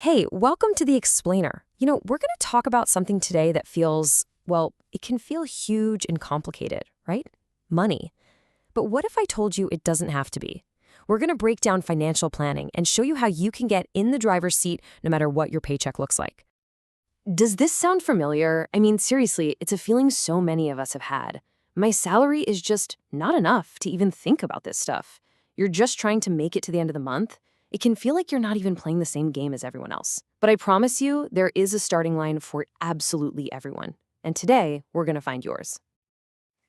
Hey, welcome to the Explainer. We're going to talk about something today that feels, well, it can feel huge and complicated, right? Money. But what if I told you it doesn't have to be? We're going to break down financial planning and show you how you can get in the driver's seat no matter what your paycheck looks like. Does this sound familiar? I mean, seriously, it's a feeling so many of us have had. My salary is just not enough to even think about this stuff. You're just trying to make it to the end of the month. It can feel like you're not even playing the same game as everyone else. But I promise you, there is a starting line for absolutely everyone. And today, we're going to find yours.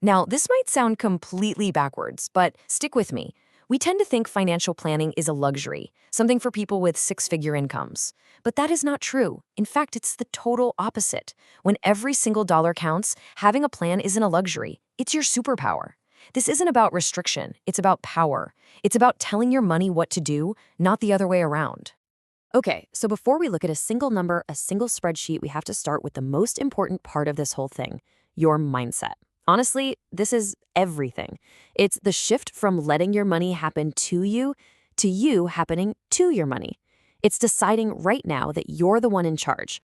Now, this might sound completely backwards, but stick with me. We tend to think financial planning is a luxury, something for people with six-figure incomes. But that is not true. In fact, it's the total opposite. When every single dollar counts, having a plan isn't a luxury. It's your superpower. This isn't about restriction. It's about power. It's about telling your money what to do, not the other way around. Okay, so before we look at a single number, a single spreadsheet, we have to start with the most important part of this whole thing, your mindset. Honestly, this is everything. It's the shift from letting your money happen to you happening to your money. It's deciding right now that you're the one in charge.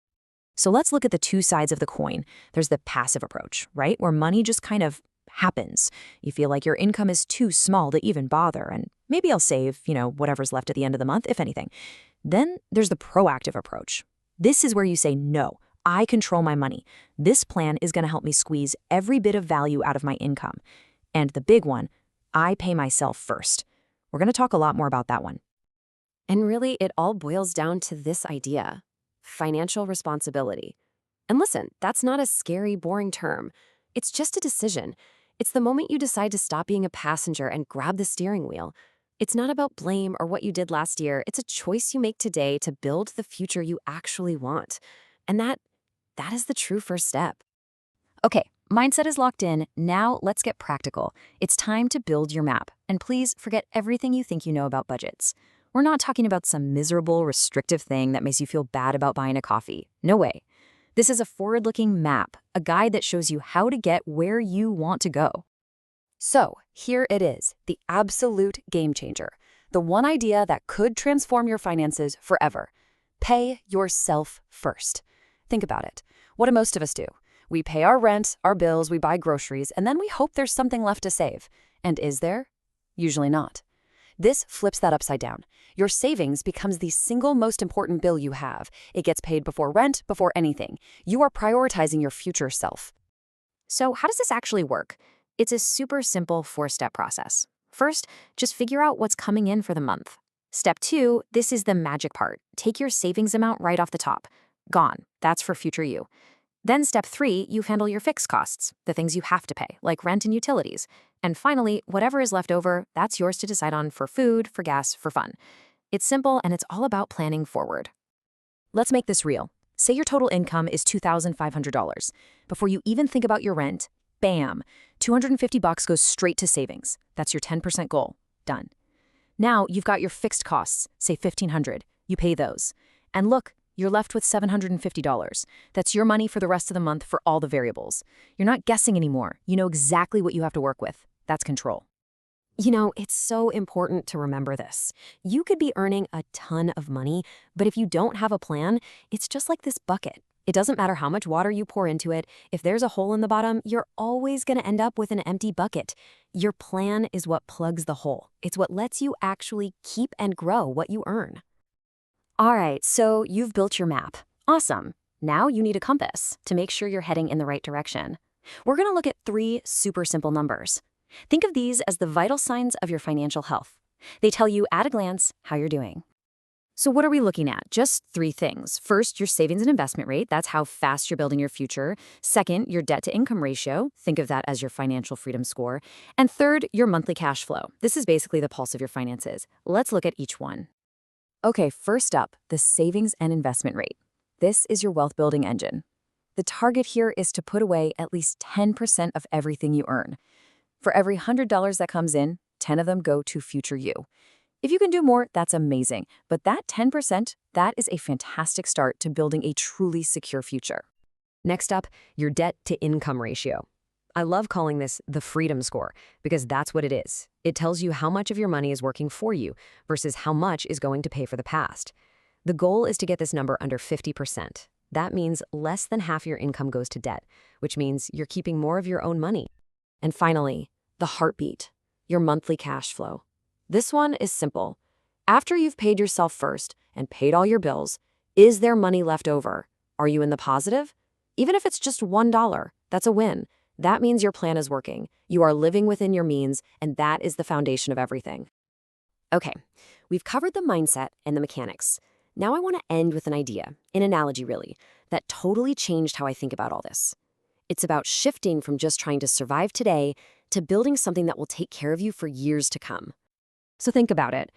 So let's look at the two sides of the coin. There's the passive approach, right? Where money just kind of happens. You feel like your income is too small to even bother, and maybe I'll save, whatever's left at the end of the month, if anything. Then there's the proactive approach. This is where you say, no, I control my money. This plan is going to help me squeeze every bit of value out of my income. And the big one, I pay myself first. We're going to talk a lot more about that one. And really, it all boils down to this idea: financial responsibility. And listen, that's not a scary, boring term. It's just a decision. It's the moment you decide to stop being a passenger and grab the steering wheel. It's not about blame or what you did last year. It's a choice you make today to build the future you actually want. And that is the true first step. Okay, mindset is locked in. Now let's get practical. It's time to build your map. And please forget everything you think you know about budgets. We're not talking about some miserable, restrictive thing that makes you feel bad about buying a coffee. No way. This is a forward-looking map, a guide that shows you how to get where you want to go. So, here it is, the absolute game changer. The one idea that could transform your finances forever. Pay yourself first. Think about it. What do most of us do? We pay our rent, our bills, we buy groceries, and then we hope there's something left to save. And is there? Usually not. This flips that upside down. Your savings becomes the single most important bill you have. It gets paid before rent, before anything. You are prioritizing your future self. So how does this actually work? It's a super simple four-step process. First, just figure out what's coming in for the month. Step 2, this is the magic part. Take your savings amount right off the top. Gone. That's for future you. Then step 3, you handle your fixed costs, the things you have to pay, like rent and utilities. And finally, whatever is left over, that's yours to decide on for food, for gas, for fun. It's simple, and it's all about planning forward. Let's make this real. Say your total income is $2,500. Before you even think about your rent, bam, $250 goes straight to savings. That's your 10% goal. Done. Now you've got your fixed costs, say $1,500. You pay those. And look, you're left with $750. That's your money for the rest of the month for all the variables. You're not guessing anymore. You know exactly what you have to work with. That's control. It's so important to remember this. You could be earning a ton of money, but if you don't have a plan, it's just like this bucket. It doesn't matter how much water you pour into it. If there's a hole in the bottom, you're always going to end up with an empty bucket. Your plan is what plugs the hole. It's what lets you actually keep and grow what you earn. All right, so you've built your map. Awesome. Now you need a compass to make sure you're heading in the right direction. We're going to look at 3 super simple numbers. Think of these as the vital signs of your financial health. They tell you at a glance how you're doing. So what are we looking at? Just 3 things. First, your savings and investment rate. That's how fast you're building your future. Second, your debt to income ratio. Think of that as your financial freedom score. And third, your monthly cash flow. This is basically the pulse of your finances. Let's look at each one. Okay, first up, the savings and investment rate. This is your wealth building engine. The target here is to put away at least 10% of everything you earn. For every $100 that comes in, 10 of them go to future you. If you can do more, that's amazing. But that 10%, that is a fantastic start to building a truly secure future. Next up, your debt to income ratio. I love calling this the freedom score because that's what it is. It tells you how much of your money is working for you versus how much is going to pay for the past. The goal is to get this number under 50%. That means less than half your income goes to debt, which means you're keeping more of your own money. And finally, the heartbeat, your monthly cash flow. This one is simple. After you've paid yourself first and paid all your bills, is there money left over? Are you in the positive? Even if it's just $1, that's a win. That means your plan is working. You are living within your means, and that is the foundation of everything. Okay, we've covered the mindset and the mechanics. Now I want to end with an idea, an analogy really, that totally changed how I think about all this. It's about shifting from just trying to survive today to building something that will take care of you for years to come. So think about it.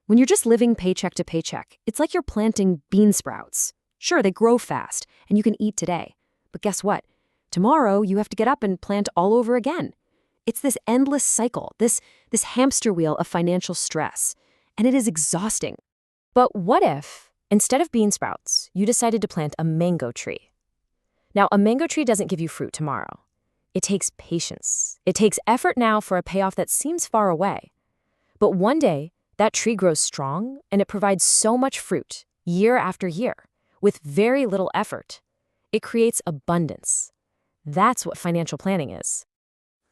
When you're just living paycheck to paycheck, it's like you're planting bean sprouts. Sure, they grow fast, and you can eat today. But guess what? Tomorrow, you have to get up and plant all over again. It's this endless cycle, this hamster wheel of financial stress, and it is exhausting. But what if, instead of bean sprouts, you decided to plant a mango tree? Now, a mango tree doesn't give you fruit tomorrow. It takes patience. It takes effort now for a payoff that seems far away. But one day, that tree grows strong, and it provides so much fruit, year after year, with very little effort. It creates abundance. That's what financial planning is.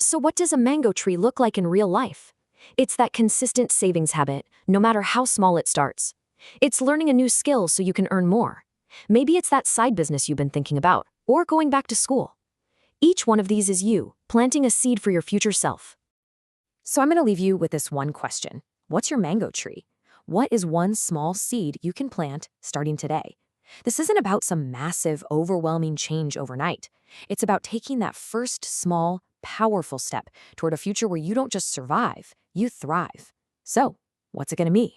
So what does a mango tree look like in real life? It's that consistent savings habit, no matter how small it starts. It's learning a new skill so you can earn more. Maybe it's that side business you've been thinking about, or going back to school. Each one of these is you, planting a seed for your future self. So I'm going to leave you with this one question. What's your mango tree? What is one small seed you can plant starting today? This isn't about some massive, overwhelming change overnight. It's about taking that first small, powerful step toward a future where you don't just survive, you thrive. So, what's it going to be?